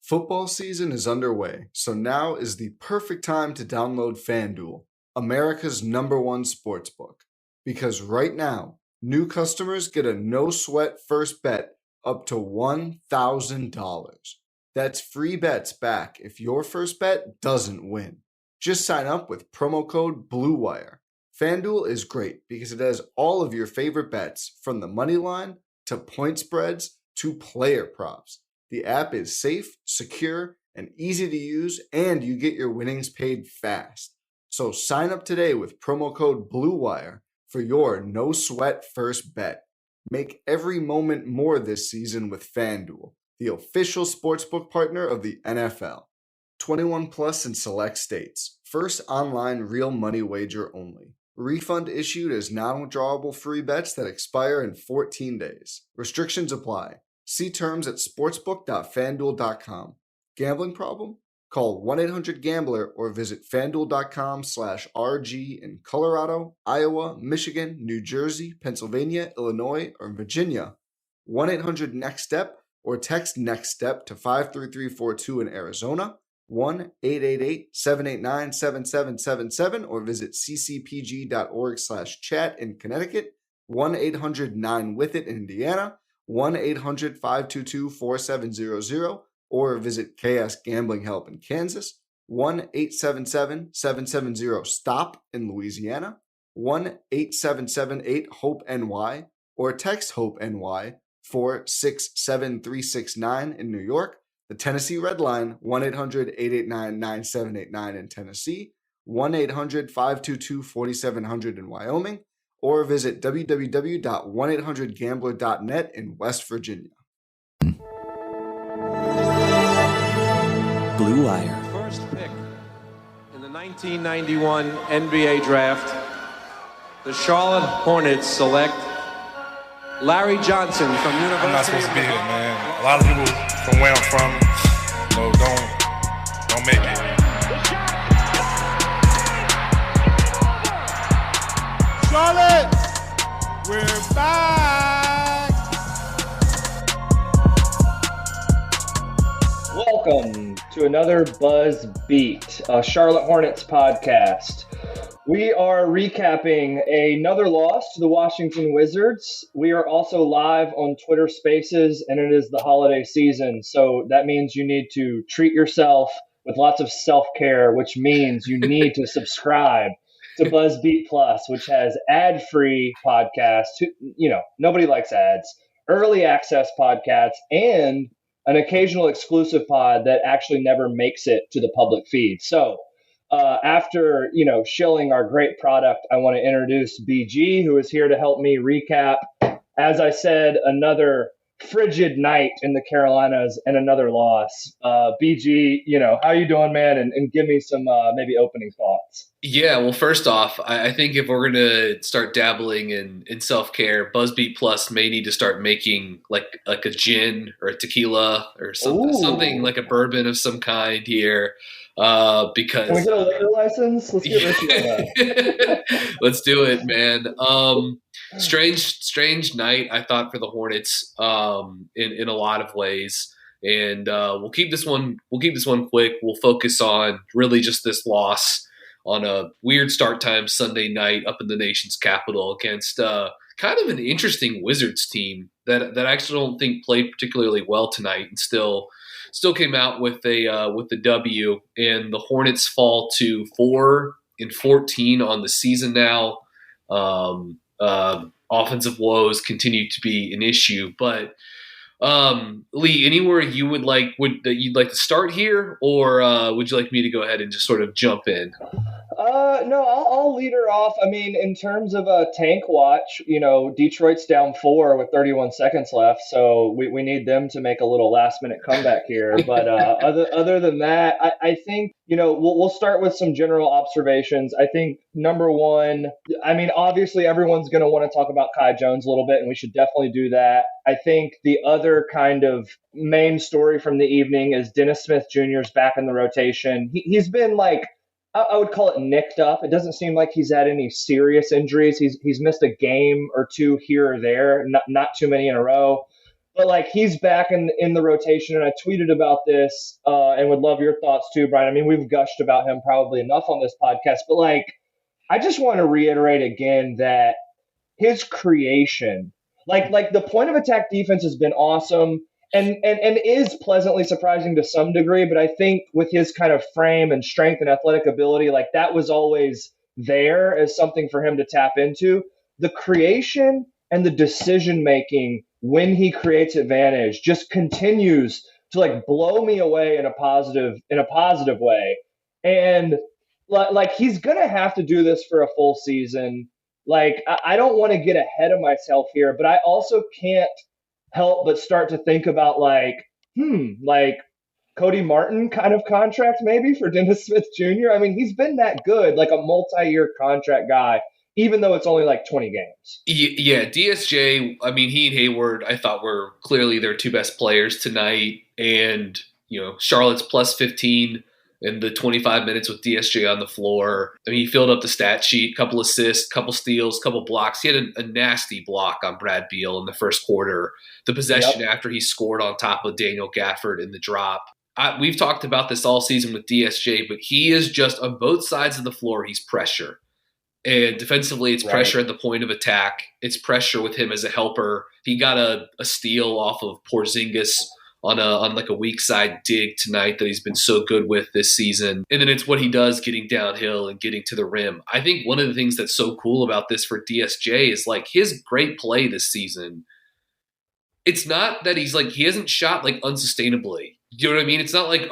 Football season is underway, so now is the perfect time to download FanDuel, America's #1 sportsbook. Because right now, new customers get a no-sweat first bet up to $1,000. That's free bets back if your first bet doesn't win. Just sign up with promo code BLUEWIRE. FanDuel is great because it has all of your favorite bets, from the money line to point spreads to player props. The app is safe, secure, and easy to use, and you get your winnings paid fast. So sign up today with promo code BLUEWIRE for your no-sweat first bet. Make every moment more this season with FanDuel, the official sportsbook partner of the NFL. 21 plus in select states. First online real money wager only. Refund issued as non-withdrawable free bets that expire in 14 days. Restrictions apply. See terms at sportsbook.fanduel.com. Gambling problem? Call 1-800-GAMBLER or visit fanduel.com/RG in Colorado, Iowa, Michigan, New Jersey, Pennsylvania, Illinois, or Virginia. 1-800-NEXT-STEP or text NEXT-STEP to 53342 in Arizona. 1-888-789-7777 or visit ccpg.org/chat in Connecticut. 1-800-9-WITH-IT in Indiana. 1-800-522-4700 or visit KS Gambling Help in Kansas. 1-877-770-STOP in Louisiana. 1-877-8-HOPE-NY or text HOPE-NY 467-369 in New York. The Tennessee Red Line, 1-800-889-9789 in Tennessee. 1-800-522-4700 in Wyoming. Or visit www.1800gambler.net in West Virginia. Blue Wire. First pick in the 1991 NBA Draft, the Charlotte Hornets select Larry Johnson from University. I'm not supposed to be here, man. A lot of people from where I'm from, don't make it. Charlotte, we're back. Welcome to another Buzz Beat, a Charlotte Hornets podcast. We are recapping another loss to the Washington Wizards. We are also live on Twitter Spaces, and it is the holiday season, so that means you need to treat yourself with lots of self-care, which means you need to subscribe to BuzzBeat Plus, which has ad-free podcasts. You know, nobody likes ads. Early access podcasts, and an occasional exclusive pod that actually never makes it to the public feed. So after, shilling our great product, I want to introduce BG, who is here to help me recap. As I said, another frigid night in the Carolinas and another loss. BG, how you doing, man? And give me some maybe opening thoughts. Yeah, well, first off, I think if we're going to start dabbling in self-care, BuzzBeat Plus may need to start making like a gin or a tequila or something like a bourbon of some kind here. Because can we get a liquor license? Let's get Richie on that. Let's do it, man. Strange night, I thought, for the Hornets in a lot of ways. And we'll keep this one quick. We'll focus on really just this loss on a weird start time Sunday night up in the nation's capital against kind of an interesting Wizards team that I actually don't think played particularly well tonight and still came out with the W. And the Hornets fall to 4-14 on the season now. Offensive woes continue to be an issue, but Lee, anywhere you'd like to start here, or would you like me to go ahead and just sort of jump in? No, I'll lead her off. I mean, in terms of a tank watch, Detroit's down 4 with 31 seconds left, so we need them to make a little last-minute comeback here. But other than that, I think, we'll start with some general observations. I think, number one, I mean, obviously everyone's going to want to talk about Kai Jones a little bit, and we should definitely do that. I think the other kind of main story from the evening is Dennis Smith Jr. is back in the rotation. He's been like, I would call it nicked up. It doesn't seem like he's had any serious injuries. He's missed a game or two here or there, not too many in a row. But like he's back in the rotation, and I tweeted about this and would love your thoughts too, Brian. I mean, we've gushed about him probably enough on this podcast, but like I just want to reiterate again that his creation, like the point of attack defense has been awesome and is pleasantly surprising to some degree, but I think with his kind of frame and strength and athletic ability, like that was always there as something for him to tap into. The creation and the decision making when he creates advantage just continues to like blow me away in a positive way. And like he's gonna have to do this for a full season. Like I don't want to get ahead of myself here, but I also can't help but start to think about like Cody Martin kind of contract maybe for Dennis Smith Jr. I mean, he's been that good, like a multi-year contract guy, even though it's only like 20 games. Yeah, DSJ, I mean, he and Hayward, I thought were clearly their two best players tonight. And, Charlotte's plus 15 in the 25 minutes with DSJ on the floor. I mean, he filled up the stat sheet, couple assists, couple steals, couple blocks. He had a nasty block on Brad Beal in the first quarter. The possession after he scored on top of Daniel Gafford in the drop. We've talked about this all season with DSJ, but he is just on both sides of the floor, he's pressure. And defensively, it's pressure at the point of attack. It's pressure with him as a helper. He got a steal off of Porzingis on like a weak side dig tonight that he's been so good with this season. And then it's what he does getting downhill and getting to the rim. I think one of the things that's so cool about this for DSJ is like his great play this season. It's not that he hasn't shot like unsustainably. You know what I mean? It's not like,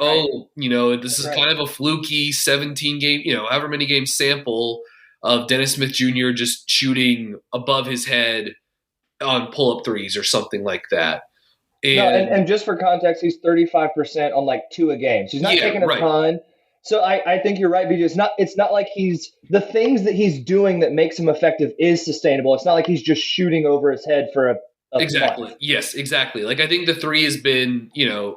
this is kind of a fluky 17 game, however many game sample of Dennis Smith Jr. just shooting above his head on pull-up threes or something like that. And just for context, he's 35% on like 2 a game. So he's not taking a ton. So I think you're right, BJ. It's not like the things that he's doing that makes him effective is sustainable. It's not like he's just shooting over his head for a exactly. punt. Yes, exactly. Like I think the 3 has been,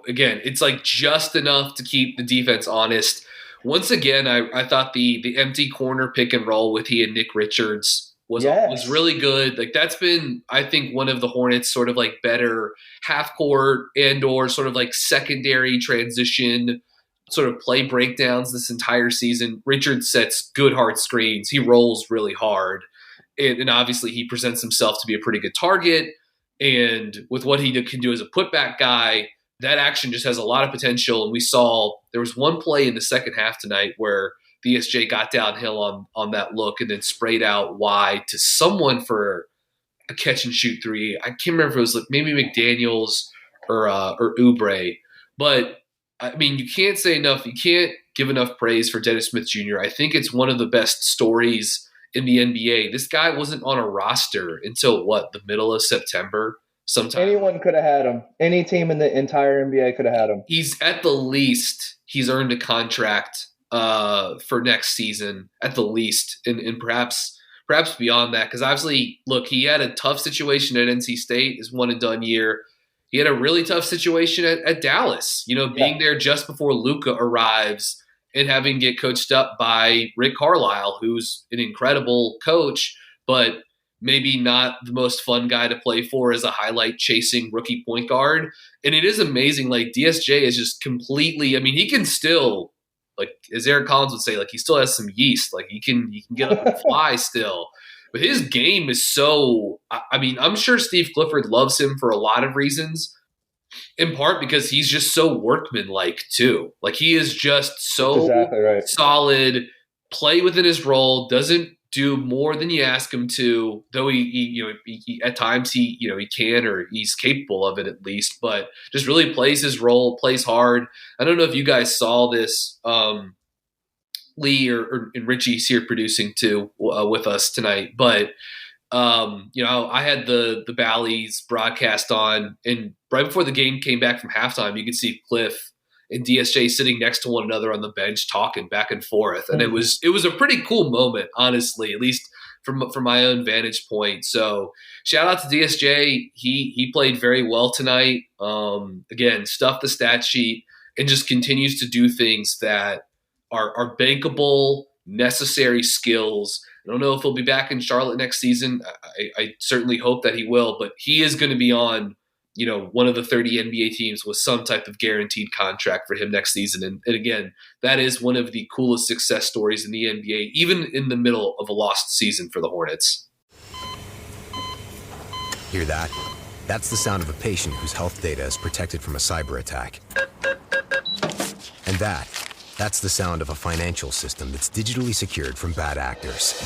again, it's like just enough to keep the defense honest. Once again, I thought the empty corner pick and roll with he and Nick Richards was really good. Like that's been, I think, one of the Hornets sort of like better half court and or sort of like secondary transition sort of play breakdowns this entire season. Richards sets good hard screens. He rolls really hard. And obviously he presents himself to be a pretty good target. And with what he can do as a putback guy, that action just has a lot of potential. And we saw there was one play in the second half tonight where DSJ got downhill on that look and then sprayed out wide to someone for a catch and shoot 3. I can't remember if it was like maybe McDaniels or Oubre. But I mean, you can't say enough. You can't give enough praise for Dennis Smith Jr. I think it's one of the best stories in the NBA. This guy wasn't on a roster until the middle of September. Sometime. Anyone could have had him. Any team in the entire NBA could have had him. He's at the least, he's earned a contract for next season at the least, and perhaps beyond that. Because obviously, look, he had a tough situation at NC State, his one and done year. He had a really tough situation at Dallas. Being there just before Luka arrives and having to get coached up by Rick Carlisle, who's an incredible coach, but maybe not the most fun guy to play for as a highlight chasing rookie point guard. And it is amazing. Like DSJ is just completely, I mean, he can still, like as Eric Collins would say, like he still has some yeast. Like he can get up and fly still. But his game is so, I mean, I'm sure Steve Clifford loves him for a lot of reasons, in part because he's just so workmanlike too. Like he is just so solid, play within his role, doesn't do more than you ask him to, though he at times he can, or he's capable of it at least, but just really plays his role, plays hard. I don't know if you guys saw this, Lee and Richie's here producing too with us tonight, but I had the Bally's broadcast on, and right before the game came back from halftime, you could see Cliff and DSJ sitting next to one another on the bench talking back and forth. And it was a pretty cool moment, honestly, at least from my own vantage point. So shout out to DSJ. He played very well tonight. Again, stuffed the stat sheet and just continues to do things that are bankable, necessary skills. I don't know if he'll be back in Charlotte next season. I certainly hope that he will, but he is going to be on one of the 30 NBA teams with some type of guaranteed contract for him next season. And again, that is one of the coolest success stories in the NBA, even in the middle of a lost season for the Hornets. Hear that? That's the sound of a patient whose health data is protected from a cyber attack. And that's the sound of a financial system that's digitally secured from bad actors.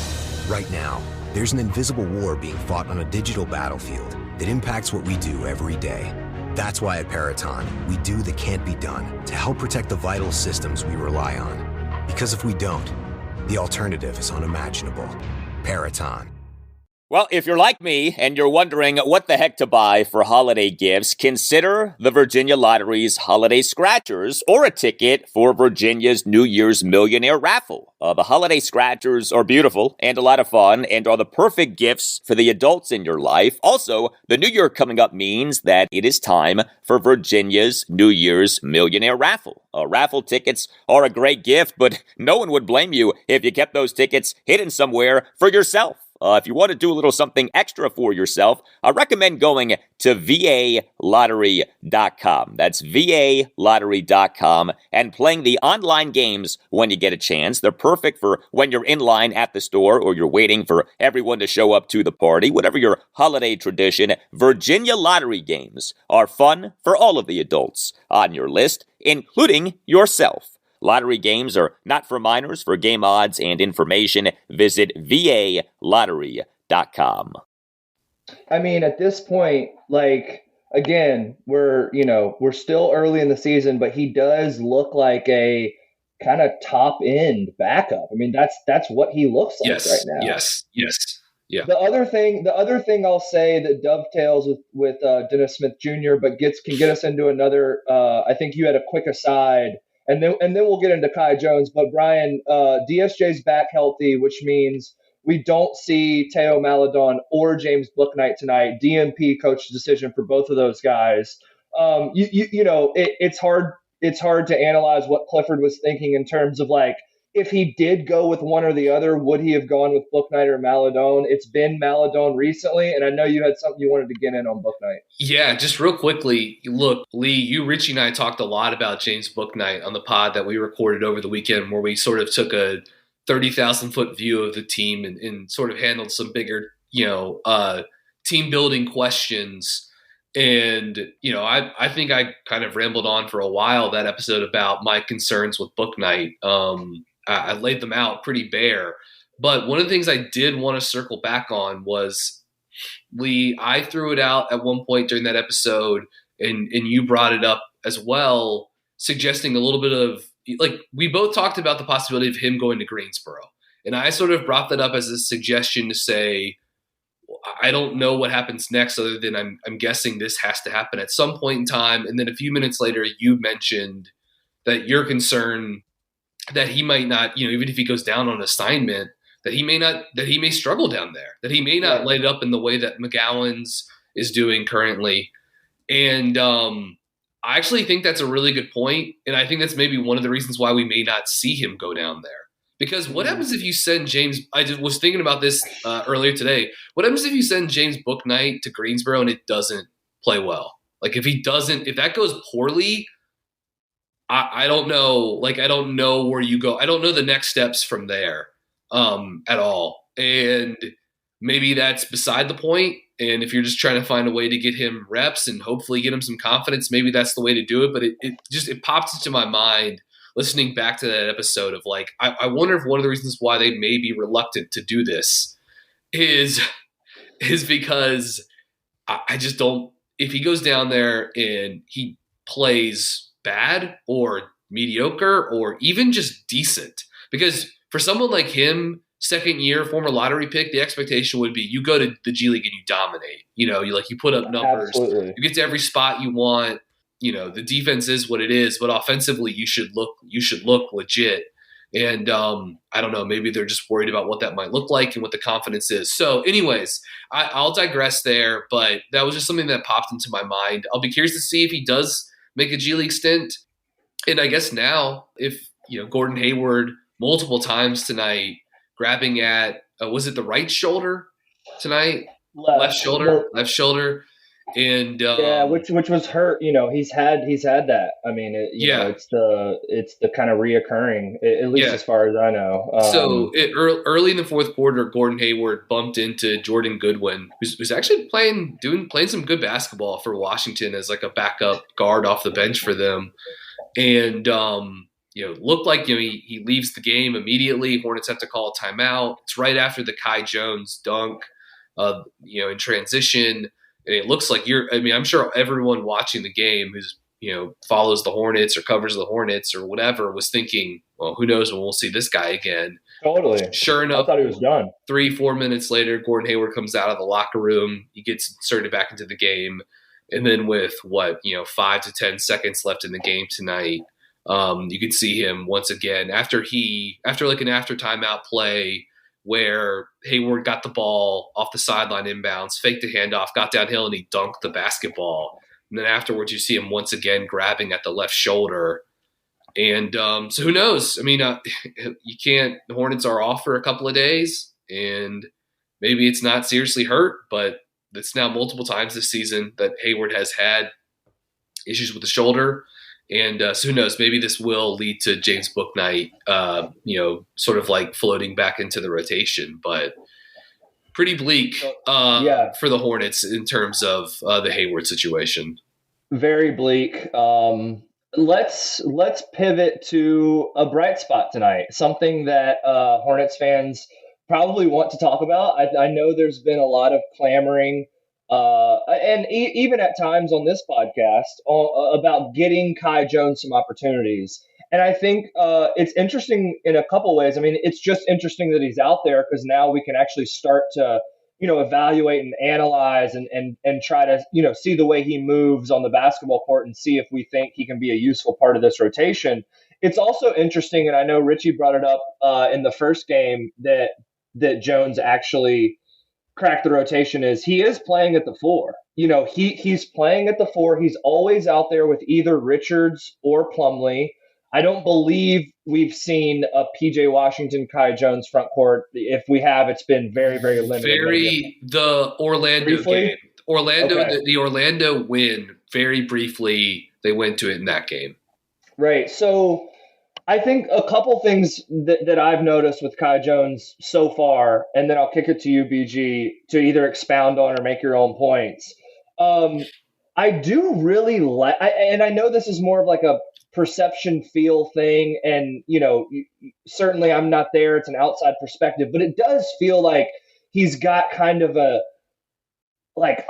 Right now, there's an invisible war being fought on a digital battlefield that impacts what we do every day. That's why at Peraton, we do the can't be done to help protect the vital systems we rely on. Because if we don't, the alternative is unimaginable. Peraton. Well, if you're like me and you're wondering what the heck to buy for holiday gifts, consider the Virginia Lottery's Holiday Scratchers or a ticket for Virginia's New Year's Millionaire Raffle. The Holiday Scratchers are beautiful and a lot of fun and are the perfect gifts for the adults in your life. Also, the new year coming up means that it is time for Virginia's New Year's Millionaire Raffle. Raffle tickets are a great gift, but no one would blame you if you kept those tickets hidden somewhere for yourself. If you want to do a little something extra for yourself, I recommend going to VALottery.com. That's VALottery.com and playing the online games when you get a chance. They're perfect for when you're in line at the store or you're waiting for everyone to show up to the party. Whatever your holiday tradition, Virginia Lottery games are fun for all of the adults on your list, including yourself. Lottery games are not for minors. For game odds and information, visit VALottery.com. I mean, at this point, again, we're still early in the season, but he does look like a kind of top end backup. I mean, that's what he looks like right now. Yes. Yeah. The other thing I'll say that dovetails with Dennis Smith Jr., but can get us into another. I think you had a quick aside. And then we'll get into Kai Jones. But Brian, DSJ's back healthy, which means we don't see Teo Maledon or James Bouknight tonight. DNP coached decision for both of those guys. It's hard to analyze what Clifford was thinking in terms of if he did go with one or the other, would he have gone with Bouknight or Maledon? It's been Maledon recently, and I know you had something you wanted to get in on Bouknight. Yeah, just real quickly, look, Lee, Richie, and I talked a lot about James Bouknight on the pod that we recorded over the weekend where we sort of took a 30,000-foot view of the team and sort of handled some bigger, team-building questions. And, I think I kind of rambled on for a while that episode about my concerns with Bouknight. I laid them out pretty bare. But one of the things I did want to circle back on was, Lee, I threw it out at one point during that episode, and you brought it up as well, suggesting a little bit of, we both talked about the possibility of him going to Greensboro. And I sort of brought that up as a suggestion to say, I don't know what happens next other than I'm guessing this has to happen at some point in time. And then a few minutes later, you mentioned that you're concerned that he might not, even if he goes down on assignment, that he may struggle down there, that he may not light it up in the way that McGowan's is doing currently. And I actually think that's a really good point. And I think that's maybe one of the reasons why we may not see him go down there. Because what happens if you send James – I just was thinking about this earlier today. What happens if you send James Bouknight to Greensboro and it doesn't play well? If that goes poorly, I don't know. I don't know where you go. I don't know the next steps from there at all. And maybe that's beside the point. And if you're just trying to find a way to get him reps and hopefully get him some confidence, maybe that's the way to do it. But it pops into my mind listening back to that episode of I wonder if one of the reasons why they may be reluctant to do this is because I just don't – if he goes down there and he plays bad or mediocre or even just decent, because for someone like him, second year, former lottery pick, the expectation would be you go to the G League and you dominate. You put up numbers. Absolutely. You get to every spot you want. The defense is what it is, but offensively you should look legit. And I don't know, maybe they're just worried about what that might look like and what the confidence is. So anyways, I'll digress there, but that was just something that popped into my mind. I'll be curious to see if he does make a G League stint. And I guess now if, Gordon Hayward multiple times tonight grabbing at, was it the right shoulder tonight? Left shoulder. And which was hurt. He's had that. I mean, it's the kind of reoccurring, at least as far as I know. So early in the fourth quarter, Gordon Hayward bumped into Jordan Goodwin, who's actually playing some good basketball for Washington as like a backup guard off the bench for them, and looked like he leaves the game immediately. Hornets have to call a timeout. It's right after the Kai Jones dunk, in transition. And it looks like I'm sure everyone watching the game who's, follows the Hornets or covers the Hornets or whatever was thinking, well, who knows when we'll see this guy again. Totally. Sure enough, I thought he was done. 3-4 minutes later, Gordon Hayward comes out of the locker room. He gets inserted back into the game. And then with 5 to 10 seconds left in the game tonight, you could see him once again after like an after timeout play where Hayward got the ball off the sideline inbounds, faked the handoff, got downhill, and he dunked the basketball. And then afterwards, you see him once again grabbing at the left shoulder. And so who knows? I mean, you can't – the Hornets are off for a couple of days, and maybe it's not seriously hurt, but it's now multiple times this season that Hayward has had issues with the shoulder. And so who knows? Maybe this will lead to James Bouknight, sort of like floating back into the rotation. But pretty bleak for the Hornets in terms of the Hayward situation. Very bleak. Let's pivot to a bright spot tonight. Something that Hornets fans probably want to talk about. I know there's been a lot of clamoring. And even at times on this podcast about getting Kai Jones some opportunities. And I think it's interesting in a couple ways. I mean, it's just interesting that he's out there because now we can actually start to, evaluate and analyze and try to, see the way he moves on the basketball court and see if we think he can be a useful part of this rotation. It's also interesting, and I know Richie brought it up in the first game that Jones actually crack the rotation is he is playing at the 4. He's playing at the 4. He's always out there with either Richards or Plumlee. I don't believe we've seen a PJ Washington, Kai Jones front court. If we have, it's been very, very limited. The Orlando briefly? game. Okay. The Orlando win, very briefly, they went to it in that game. Right. So I think a couple things that I've noticed with Kai Jones so far, and then I'll kick it to you, BG, to either expound on or make your own points. I do really like, and I know this is more of like a perception feel thing, and certainly I'm not there. It's an outside perspective, but it does feel like he's got kind of a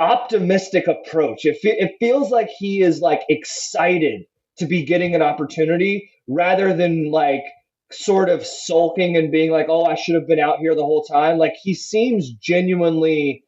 optimistic approach. It feels like he is excited to be getting an opportunity rather than sort of sulking and being like, oh, I should have been out here the whole time. He seems genuinely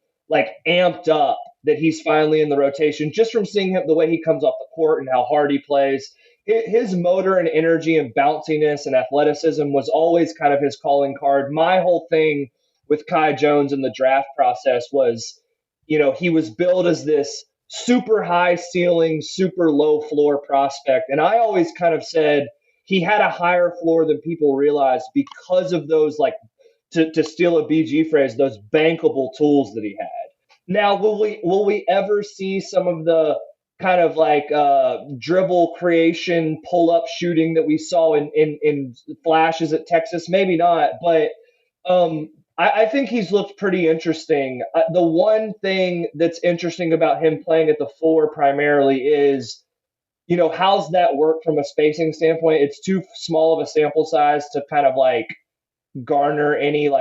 amped up that he's finally in the rotation just from seeing him, the way he comes off the court and how hard he plays. His motor and energy and bounciness and athleticism was always kind of his calling card. My whole thing with Kai Jones in the draft process was, he was billed as this super high ceiling, super low floor prospect. And I always kind of said he had a higher floor than people realized because of those, to steal a BG phrase, those bankable tools that he had. Now, will we ever see some of the kind of dribble creation, pull up shooting that we saw in flashes at Texas? Maybe not, but I think he's looked pretty interesting. The one thing that's interesting about him playing at the 4 primarily is, how's that work from a spacing standpoint? It's too small of a sample size to kind of garner any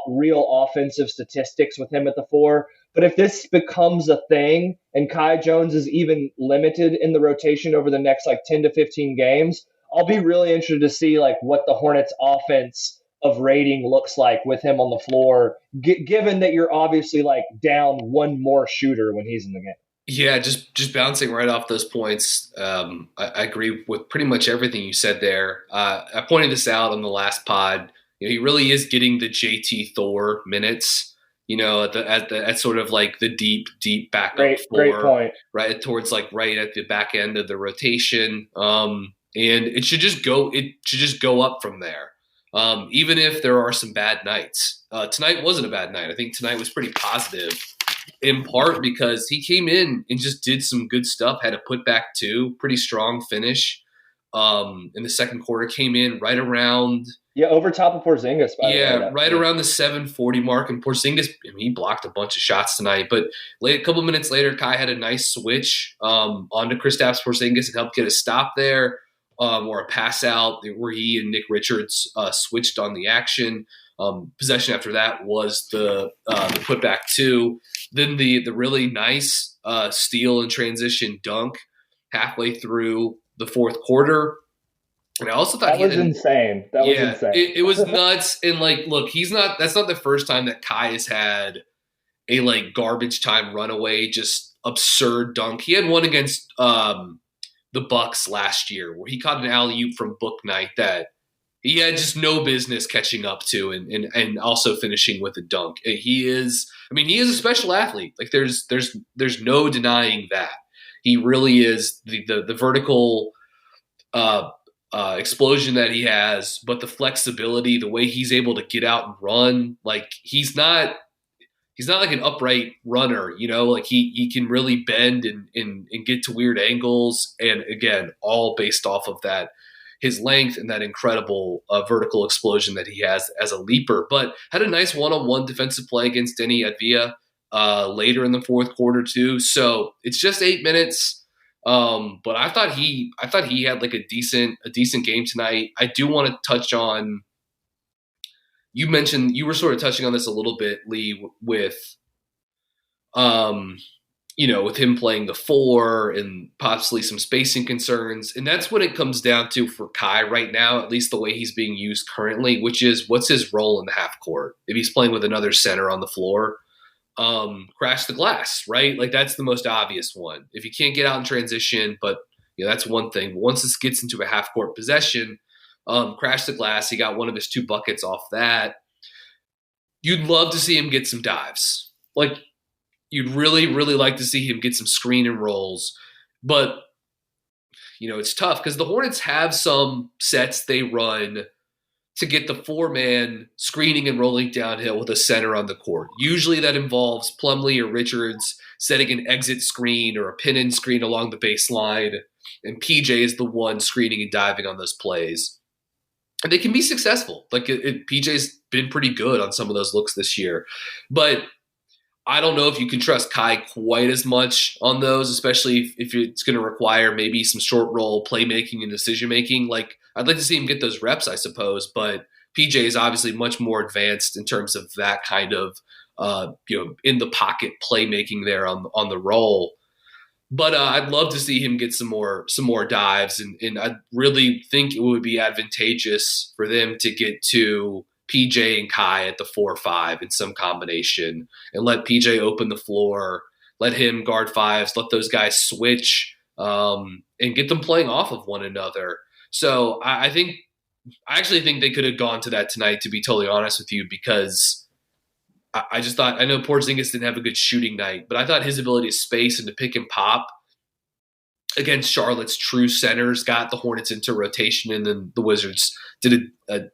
real offensive statistics with him at the 4. But if this becomes a thing and Kai Jones is even limited in the rotation over the next 10 to 15 games, I'll be really interested to see what the Hornets offense of rating looks like with him on the floor, given that you're obviously down one more shooter when he's in the game. Yeah, just bouncing right off those points. I agree with pretty much everything you said there. I pointed this out on the last pod. He really is getting the JT Thor minutes. At sort of the deep backup floor, great point. Right towards right at the back end of the rotation. And it should just go up from there. Even if there are some bad nights. Tonight wasn't a bad night. I think tonight was pretty positive. in part because he came in and just did some good stuff, had a putback too, pretty strong finish in the second quarter, came in right around – over top of Porzingis, by the way. Right around the 7:40 mark. And Porzingis, he blocked a bunch of shots tonight. But a couple minutes later, Kai had a nice switch onto Kristaps Porzingis and helped get a stop there or a pass out where he and Nick Richards switched on the action. Possession after that was the putback two. Then the really nice steal and transition dunk halfway through the fourth quarter. And I also thought that was insane. That was insane. It was nuts. And look, that's not the first time that Kai has had a garbage time runaway, just absurd dunk. He had one against the Bucks last year where he caught an alley-oop from Bouknight that he had just no business catching up to and also finishing with a dunk. He is a special athlete. There's no denying that. He really is the vertical explosion that he has, but the flexibility, the way he's able to get out and run, he's not like an upright runner, he can really bend and get to weird angles. And again, all based off of that, his length and that incredible vertical explosion that he has as a leaper. But had a nice one-on-one defensive play against Denny Advia later in the fourth quarter too. So it's just 8 minutes. But I thought he had a decent game tonight. I do want to touch on, you mentioned, you were sort of touching on this a little bit, Lee, with with him playing the four and possibly some spacing concerns. And that's what it comes down to for Kai right now, at least the way he's being used currently, which is what's his role in the half court? If he's playing with another center on the floor, crash the glass, right? That's the most obvious one. If you can't get out in transition, but that's one thing. But once this gets into a half court possession, crash the glass. He got one of his 2 buckets off that. You'd love to see him get some dives. You'd really, really like to see him get some screen and rolls. But, it's tough because the Hornets have some sets they run to get the 4-man screening and rolling downhill with a center on the court. Usually that involves Plumlee or Richards setting an exit screen or a pin-in screen along the baseline, and PJ is the one screening and diving on those plays. And they can be successful. PJ's been pretty good on some of those looks this year. But I don't know if you can trust Kai quite as much on those, especially if it's going to require maybe some short roll playmaking and decision-making. I'd like to see him get those reps, I suppose, but PJ is obviously much more advanced in terms of that kind of, in the pocket playmaking there on the roll. But I'd love to see him get some more dives, and I really think it would be advantageous for them to get to PJ and Kai at the 4-5 in some combination and let PJ open the floor, let him guard fives, let those guys switch and get them playing off of one another. So I actually think they could have gone to that tonight, to be totally honest with you, because I just thought, I know Porzingis didn't have a good shooting night, but I thought his ability to space and to pick and pop against Charlotte's true centers got the Hornets into rotation, and then the Wizards did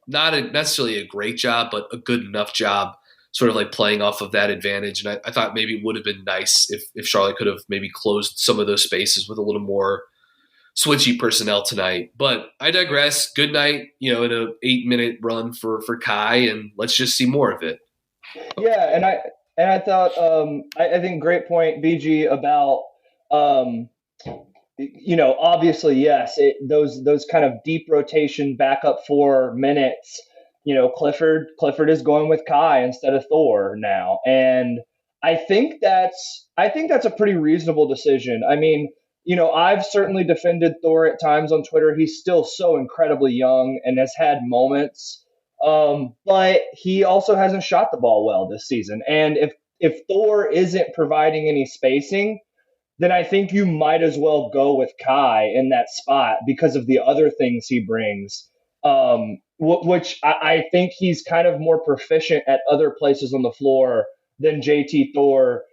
not necessarily a great job, but a good enough job sort of playing off of that advantage. And I thought maybe it would have been nice if Charlotte could have maybe closed some of those spaces with a little more switchy personnel tonight. But I digress. Good night, in an 8-minute run for Kai, and let's just see more of it. Yeah, and I thought I think great point, BG, about obviously, yes, those kind of deep rotation backup 4 minutes. Clifford is going with Kai instead of Thor now, and I think that's a pretty reasonable decision. I've certainly defended Thor at times on Twitter. He's still so incredibly young and has had moments, but he also hasn't shot the ball well this season. And if Thor isn't providing any spacing, then I think you might as well go with Kai in that spot because of the other things he brings, which I think he's kind of more proficient at other places on the floor than JT Thor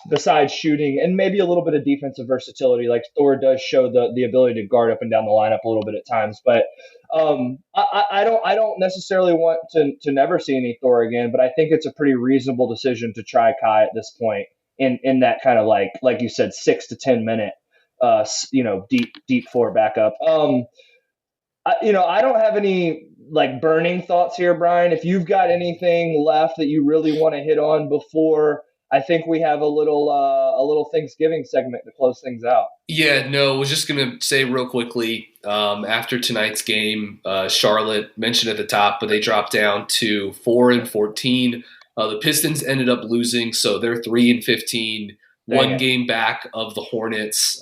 besides shooting and maybe a little bit of defensive versatility. Like Thor does show the ability to guard up and down the lineup a little bit at times. But I don't necessarily want to never see any Thor again, but I think it's a pretty reasonable decision to try Kai at this point in that kind of like you said, 6 to 10 minute deep floor backup. I don't have any like burning thoughts here, Brian. If you've got anything left that you really want to hit on before, I think we have a little Thanksgiving segment to close things out. Yeah, no, I was just going to say real quickly, after tonight's game, Charlotte mentioned at the top, but they dropped down to 4-14. The Pistons ended up losing, so they're 3-15, one game back of the Hornets.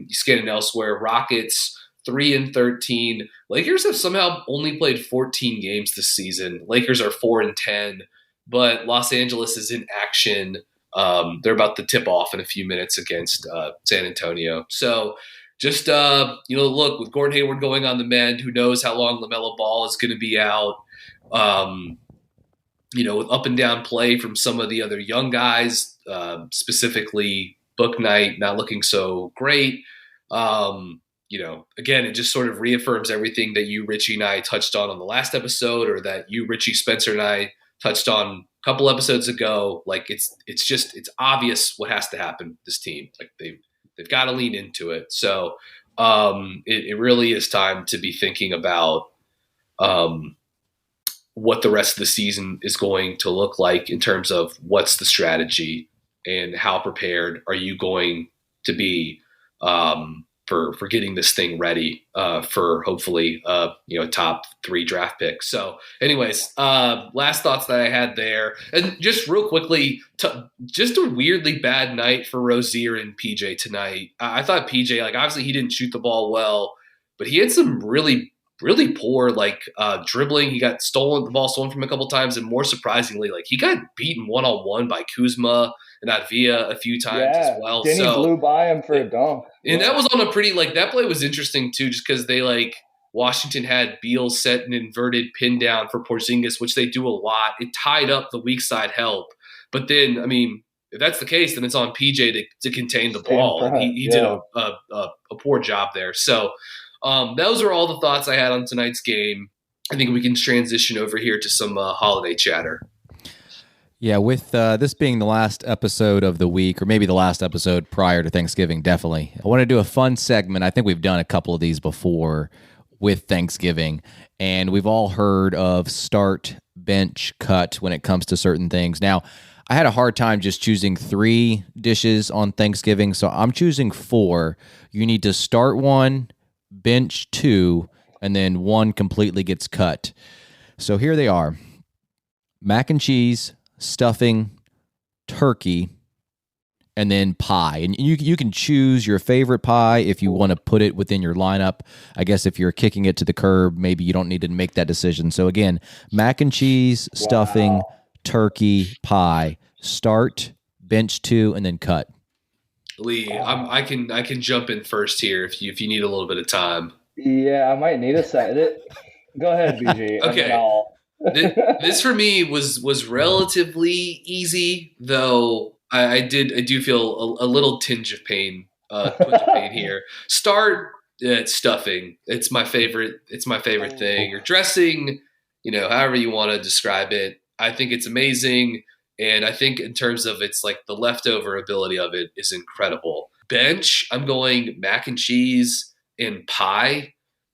Scanning elsewhere, Rockets 3-13. Lakers have somehow only played 14 games this season. Lakers are 4-10, but Los Angeles is in action. They're about to tip off in a few minutes against San Antonio. So just, look, with Gordon Hayward going on the mend, who knows how long LaMelo Ball is going to be out. With up and down play from some of the other young guys, specifically Bouknight not looking so great. Again, it just sort of reaffirms everything that you, Richie, and I touched on the last episode, or that you, Richie, Spencer, and I touched on a couple episodes ago. Like it's obvious what has to happen with this team. Like they've got to lean into it. So it really is time to be thinking about what the rest of the season is going to look like in terms of what's the strategy and how prepared are you going to be for getting this thing ready for hopefully a top 3 draft pick. So anyways, last thoughts that I had there. And just real quickly, just a weirdly bad night for Rozier and PJ tonight. I thought PJ, obviously he didn't shoot the ball well, but he had some really poor dribbling. He got the ball stolen from him a couple times, and more surprisingly, he got beaten one-on-one by Kuzma and Advia a few times as well. Denny blew by him for a dunk. And that was on a pretty that play was interesting too, just because they Washington had Beal set an inverted pin down for Porzingis, which they do a lot. It tied up the weak side help. But then, if that's the case, then it's on PJ to contain the ball. He did a poor job there. So those are all the thoughts I had on tonight's game. I think we can transition over here to some holiday chatter. Yeah, with this being the last episode of the week, or maybe the last episode prior to Thanksgiving, definitely, I want to do a fun segment. I think we've done a couple of these before with Thanksgiving, and we've all heard of start, bench, cut when it comes to certain things. Now, I had a hard time just choosing 3 dishes on Thanksgiving, so I'm choosing 4. You need to start 1, bench 2, and then 1 completely gets cut. So here they are: mac and cheese, stuffing, turkey, and then pie. And you can choose your favorite pie if you want to put it within your lineup. I guess if you're kicking it to the curb, maybe you don't need to make that decision. So again, mac and cheese, stuffing, turkey, pie. Start, bench 2, and then cut. Lee, I can jump in first here if you need a little bit of time. Yeah, I might need a second. Go ahead, BG. Okay. This for me was relatively easy, though I do feel a little tinge of pain here. Start stuffing. It's my favorite. It's my favorite thing. Or dressing, however you want to describe it. I think it's amazing, and I think in terms of its the leftover ability of it is incredible. Bench, I'm going mac and cheese and pie,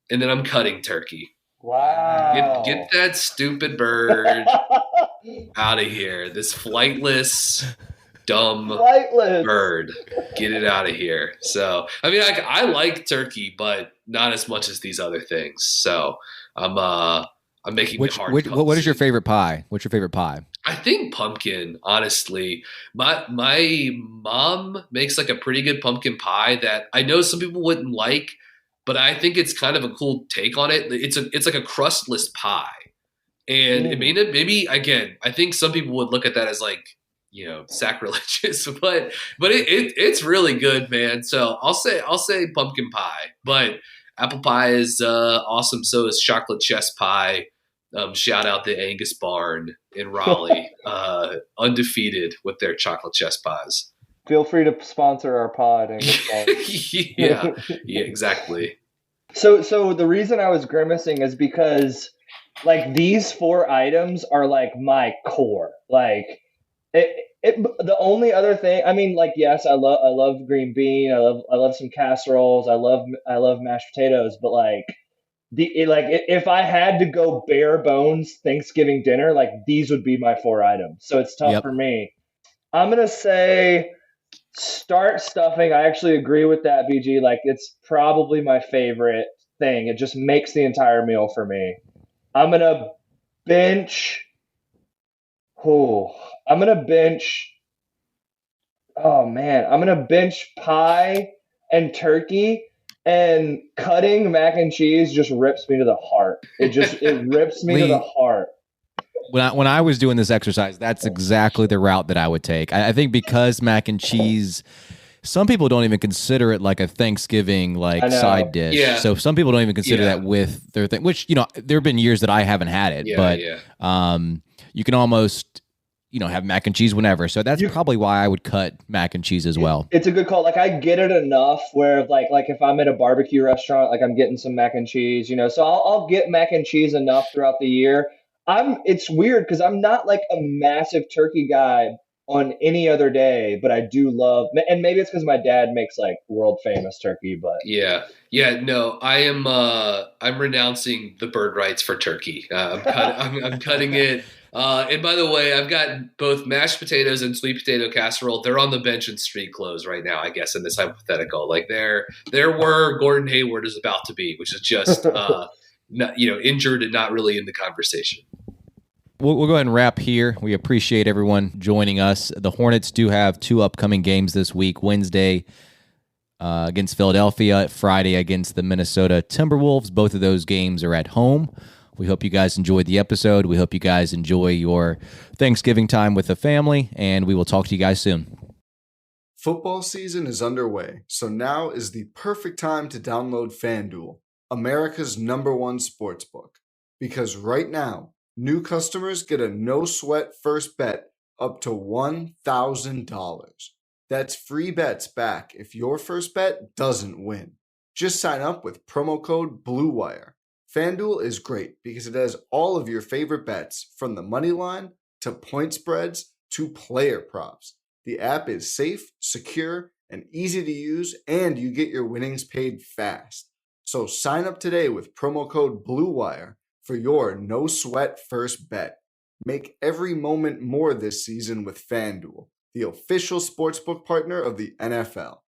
and then I'm cutting turkey. Wow. Get that stupid bird out of here. This flightless, dumb bird. Get it out of here. So, I like turkey, but not as much as these other things. So, I'm making it hard. What is your favorite pie? What's your favorite pie? I think pumpkin, honestly. My mom makes a pretty good pumpkin pie that I know some people wouldn't like, but I think it's kind of a cool take on it. It's like a crustless pie. And it maybe again, I think some people would look at that as sacrilegious, but it's really good, man. So I'll say pumpkin pie, but apple pie is awesome. So is chocolate chess pie. Shout out the Angus Barn in Raleigh, undefeated with their chocolate chess pies. Feel free to sponsor our pod. And yeah, exactly. So the reason I was grimacing is because like these 4 items are like my core. Like the only other thing, I mean, like, yes, I love green bean. I love some casseroles. I love mashed potatoes. But like if I had to go bare bones Thanksgiving dinner, like these would be my 4 items. So it's tough for me. I'm gonna say start stuffing. I actually agree with that, BG. Like it's probably my favorite thing. It just makes the entire meal for me. I'm gonna bench. I'm gonna bench. Oh man, I'm gonna bench pie and turkey, and cutting mac and cheese just rips me to the heart. It rips me to the heart. When I was doing this exercise, that's exactly the route that I would take. I think because mac and cheese, some people don't even consider it like a Thanksgiving side dish. Yeah. So some people don't even consider that with their thing. Which there have been years that I haven't had it, but you can almost have mac and cheese whenever. So that's probably why I would cut mac and cheese as well. It's a good call. Like I get it enough where like if I'm at a barbecue restaurant, like I'm getting some mac and cheese, so I'll get mac and cheese enough throughout the year. It's weird because I'm not like a massive turkey guy on any other day, but I do love, and maybe it's because my dad makes like world famous turkey, but no, I'm renouncing the bird rights for turkey. I'm cutting it. And by the way, I've got both mashed potatoes and sweet potato casserole. They're on the bench in street clothes right now, I guess, in this hypothetical. Like there were Gordon Hayward is about to be, which is just injured and not really in the conversation. We'll go ahead and wrap here. We appreciate everyone joining us. The Hornets do have 2 upcoming games this week, Wednesday against Philadelphia, Friday against the Minnesota Timberwolves. Both of those games are at home. We hope you guys enjoyed the episode. We hope you guys enjoy your Thanksgiving time with the family, and we will talk to you guys soon. Football season is underway, so now is the perfect time to download FanDuel, America's #1 sportsbook. Because right now, new customers get a no-sweat first bet up to $1,000. That's free bets back if your first bet doesn't win. Just sign up with promo code BLUEWIRE. FanDuel is great because it has all of your favorite bets, from the money line to point spreads to player props. The app is safe, secure, and easy to use, and you get your winnings paid fast. So sign up today with promo code BLUEWIRE for your no-sweat first bet. Make every moment more this season with FanDuel, the official sportsbook partner of the NFL.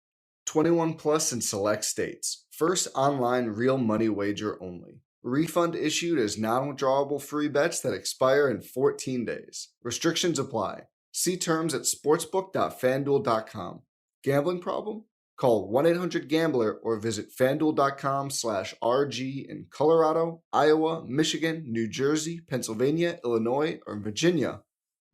21 plus in select states. First online real money wager only. Refund issued as non-withdrawable free bets that expire in 14 days. Restrictions apply. See terms at sportsbook.fanduel.com. Gambling problem? Call 1-800-GAMBLER or visit fanduel.com/RG in Colorado, Iowa, Michigan, New Jersey, Pennsylvania, Illinois, or Virginia.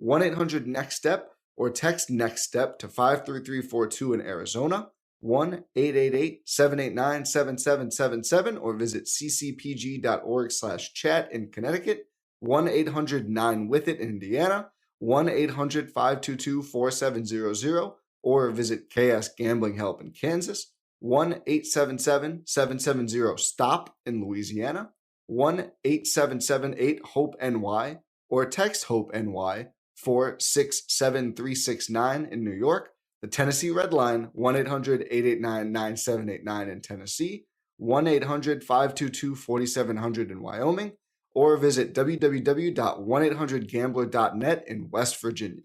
1-800-NEXT-STEP or text NEXT-STEP to 53342 in Arizona. 1-888-789-7777 or visit ccpg.org/chat in Connecticut. 1-800-9-WITH-IT in Indiana. 1-800-522-4700 or visit KS Gambling Help in Kansas. 1-877-770-STOP in Louisiana. 1-877-8-HOPE-NY or text HOPE-NY 467-369 in New York. The Tennessee Red Line, 1-800-889-9789 in Tennessee, 1-800-522-4700 in Wyoming, or visit www.1800gambler.net in West Virginia.